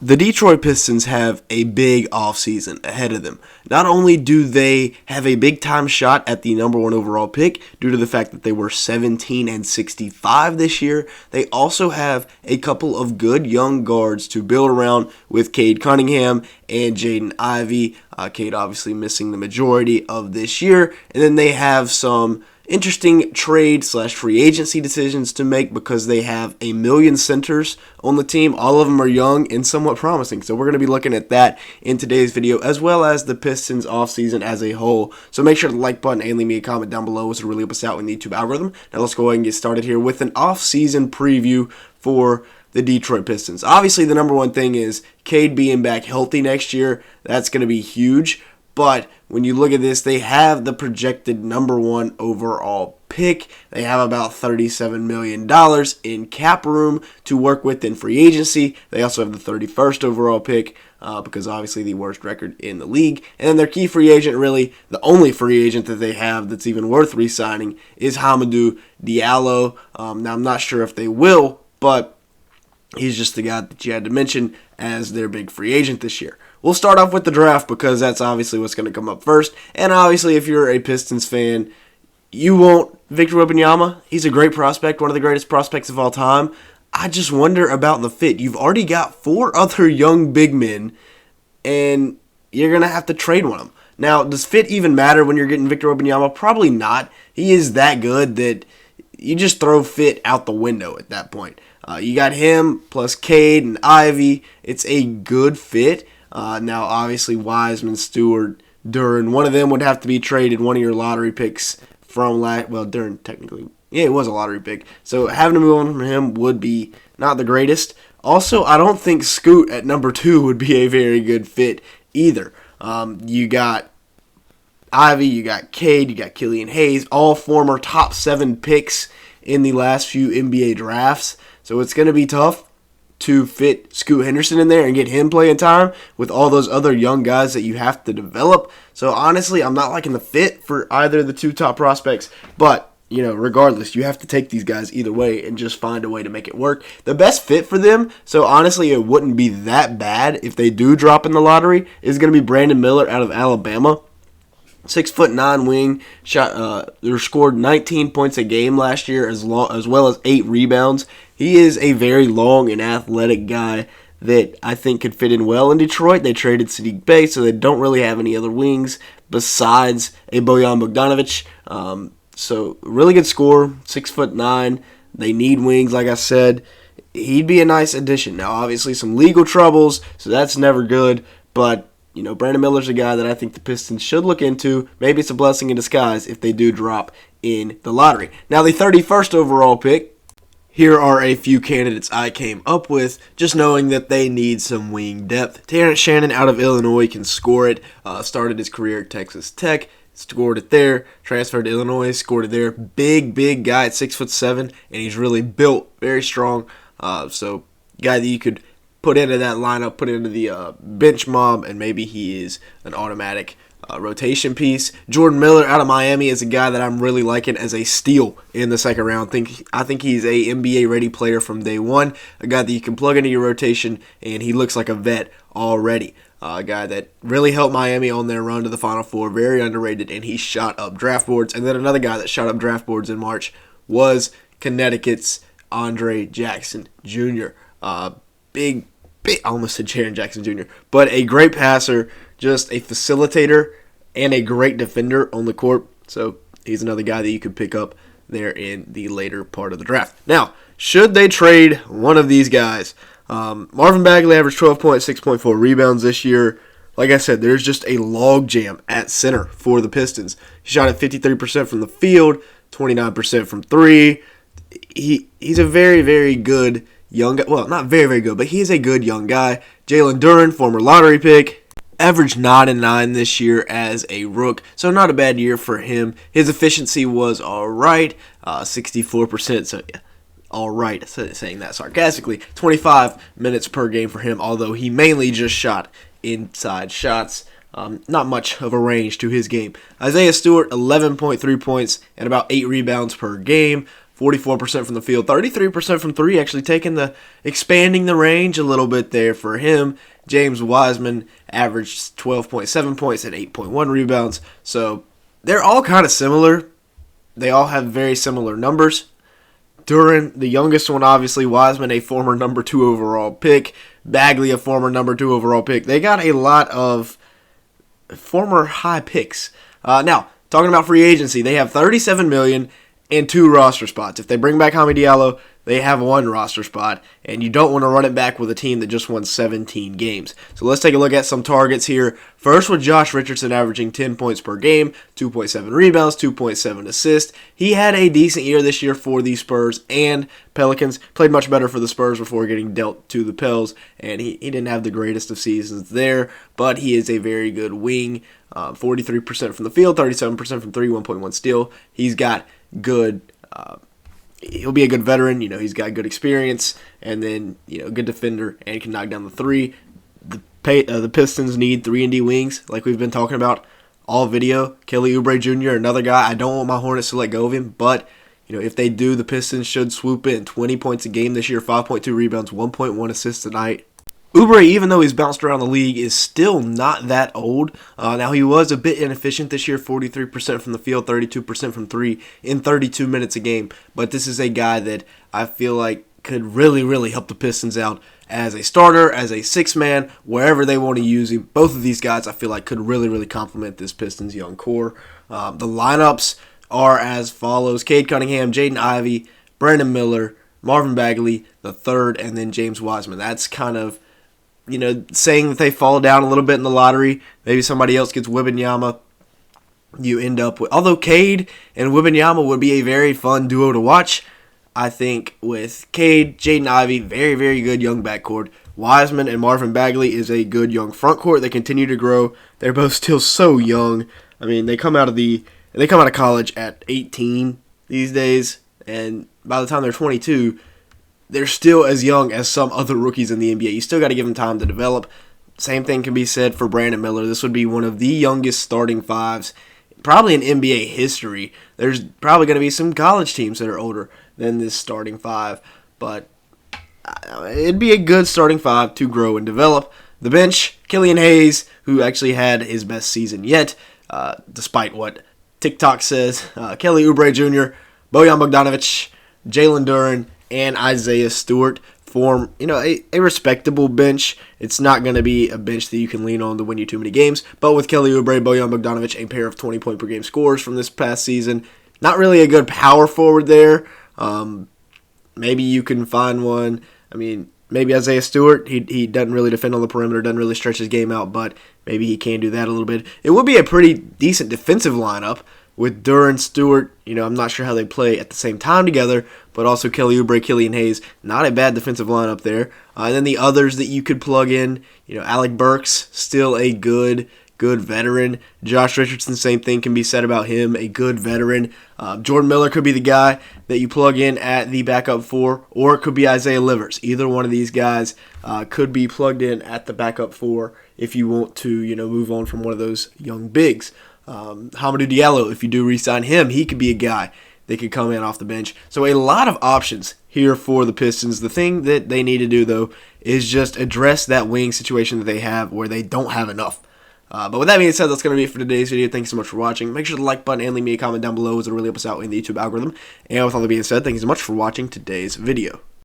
The Detroit Pistons have a big offseason ahead of them. Not only do they have a big-time shot at the number one overall pick due to the fact that they were 17-65 this year, they also have a couple of good young guards to build around with Cade Cunningham and Jaden Ivey. Cade obviously missing the majority of this year. And then they have some interesting trade/free agency decisions to make because they have a million centers on the team. All of them are young and somewhat promising. So we're going to be looking at that in today's video, as well as the Pistons offseason as a whole. So make sure to like button and leave me a comment down below. This will really help us out in the YouTube algorithm. Now let's go ahead and get started here with an offseason preview for the Detroit Pistons. Obviously, the number one thing is Cade being back healthy next year. That's going to be huge. But when you look at this, they have the projected number one overall pick. They have about $37 million in cap room to work with in free agency. They also have the 31st overall pick because obviously the worst record in the league. And then their key free agent, really the only free agent that they have that's even worth re-signing, is Hamidou Diallo. Now, I'm not sure if they will, but he's just the guy that you had to mention as their big free agent this year. We'll start off with the draft because that's obviously what's going to come up first. And obviously, if you're a Pistons fan, you want Victor Webenyama. He's a great prospect, one of the greatest prospects of all time. I just wonder about the fit. You've already got 4 other young big men, and you're going to have to trade one of them. Now, does fit even matter when you're getting Victor Webenyama? Probably not. He is that good that you just throw fit out the window at that point. You got him plus Cade and Ivy. It's a good fit. Now, obviously, Wiseman, Stewart, Duren, one of them would have to be traded, one of your lottery picks from Duren technically, yeah, it was a lottery pick. So having to move on from him would be not the greatest. Also, I don't think Scoot at number 2 would be a very good fit either. You got Ivy, you got Cade, you got Killian Hayes, all former top 7 picks in the last few NBA drafts. So it's going to be tough to fit Scoot Henderson in there and get him playing time with all those other young guys that you have to develop. So honestly, I'm not liking the fit for either of the 2 top prospects, but regardless, you have to take these guys either way and just find a way to make it work. The best fit for them, so honestly it wouldn't be that bad if they do drop in the lottery, is going to be Brandon Miller out of Alabama. 6'9" wing, scored 19 points a game last year as well as 8 rebounds. He is a very long and athletic guy that I think could fit in well in Detroit. They traded Sadiq Bey, so they don't really have any other wings besides a Bojan Bogdanovic. So really good scorer, 6'9". They need wings, like I said. He'd be a nice addition. Now, obviously, some legal troubles, so that's never good, but Brandon Miller's a guy that I think the Pistons should look into. Maybe it's a blessing in disguise if they do drop in the lottery. Now, the 31st overall pick, here are a few candidates I came up with, just knowing that they need some wing depth. Terrence Shannon out of Illinois can score it. Started his career at Texas Tech, scored it there. Transferred to Illinois, scored it there. Big guy at 6'7", and he's really built, very strong. So, guy that you could put into that lineup, put into the bench mob, and maybe he is an automatic rotation piece. Jordan Miller out of Miami is a guy that I'm really liking as a steal in the second round. I think he's a NBA-ready player from day one, a guy that you can plug into your rotation, and he looks like a vet already. A guy that really helped Miami on their run to the Final Four, very underrated, and he shot up draft boards. And then another guy that shot up draft boards in March was Connecticut's Andre Jackson Jr. Big, I almost said Jaren Jackson Jr., but a great passer, just a facilitator, and a great defender on the court. So he's another guy that you could pick up there in the later part of the draft. Now, should they trade one of these guys? Marvin Bagley averaged 12 points, 6.4 rebounds this year. Like I said, there's just a logjam at center for the Pistons. He shot at 53% from the field, 29% from 3. He's a very, very good young guy. Well, not very, very good, but he's a good young guy. Jalen Duren, former lottery pick, averaged 9-9 this year as a rook, so not a bad year for him. His efficiency was all right, 64%, so yeah, all right, saying that sarcastically. 25 minutes per game for him, although he mainly just shot inside shots. Not much of a range to his game. Isaiah Stewart, 11.3 points and about 8 rebounds per game. 44% from the field, 33% from three, actually expanding the range a little bit there for him. James Wiseman averaged 12.7 points and 8.1 rebounds. So they're all kind of similar. They all have very similar numbers. Duren, the youngest one, obviously, Wiseman, a former number 2 overall pick. Bagley, a former number 2 overall pick. They got a lot of former high picks. Now, talking about free agency, they have $37 million and 2 roster spots. If they bring back Hamidou Diallo, they have 1 roster spot, and you don't want to run it back with a team that just won 17 games. So let's take a look at some targets here. First with Josh Richardson averaging 10 points per game, 2.7 rebounds, 2.7 assists. He had a decent year this year for the Spurs and Pelicans. Played much better for the Spurs before getting dealt to the Pels, and he didn't have the greatest of seasons there, but he is a very good wing. 43% from the field, 37% from 3, 1.1 steal. He's got good... He'll be a good veteran. He's got good experience, and then good defender and can knock down the 3. The Pistons need 3-and-D wings, like we've been talking about all video. Kelly Oubre Jr., another guy. I don't want my Hornets to let go of him, but if they do, the Pistons should swoop in. 20 points a game this year, 5.2 rebounds, 1.1 assists a night. Oubre, even though he's bounced around the league, is still not that old. Now, he was a bit inefficient this year, 43% from the field, 32% from 3 in 32 minutes a game. But this is a guy that I feel like could really, really help the Pistons out as a starter, as a 6-man, wherever they want to use him. Both of these guys, I feel like, could really, really complement this Pistons young core. The lineups are as follows: Cade Cunningham, Jaden Ivey, Brandon Miller, Marvin Bagley, the third, and then James Wiseman. That's kind of saying that they fall down a little bit in the lottery. Maybe somebody else gets Webenyama. You end up with... Although Cade and Webenyama would be a very fun duo to watch, I think with Cade, Jaden Ivey, very, very good young backcourt. Wiseman and Marvin Bagley is a good young frontcourt. They continue to grow. They're both still so young. I mean, they come out of college at 18 these days, and by the time they're 22, they're still as young as some other rookies in the NBA. You still got to give them time to develop. Same thing can be said for Brandon Miller. This would be one of the youngest starting 5s, probably in NBA history. There's probably going to be some college teams that are older than this starting 5, but it'd be a good starting 5 to grow and develop. The bench, Killian Hayes, who actually had his best season yet, despite what TikTok says. Kelly Oubre Jr., Bojan Bogdanovic, Jalen Duren, and Isaiah Stewart form, a respectable bench. It's not going to be a bench that you can lean on to win you too many games. But with Kelly Oubre, Bojan Bogdanovic, a pair of 20-point-per-game scorers from this past season, not really a good power forward there. Maybe you can find one. I mean, maybe Isaiah Stewart. He doesn't really defend on the perimeter, doesn't really stretch his game out, but maybe he can do that a little bit. It would be a pretty decent defensive lineup with Duren, Stewart. I'm not sure how they play at the same time together, but also Kelly Oubre, Killian Hayes. Not a bad defensive lineup there. And then the others that you could plug in, Alec Burks, still a good veteran. Josh Richardson, same thing can be said about him, a good veteran. Jordan Miller could be the guy that you plug in at the backup 4, or it could be Isaiah Livers. Either one of these guys could be plugged in at the backup 4 if you want to, move on from one of those young bigs. Hamidou Diallo, if you do re-sign him, he could be a guy that could come in off the bench. So a lot of options here for the Pistons. The thing that they need to do, though, is just address that wing situation that they have where they don't have enough. But with that being said, that's going to be it for today's video. Thanks so much for watching. Make sure to like button and leave me a comment down below, as it really helps us out in the YouTube algorithm. And with all that being said, thank you so much for watching today's video.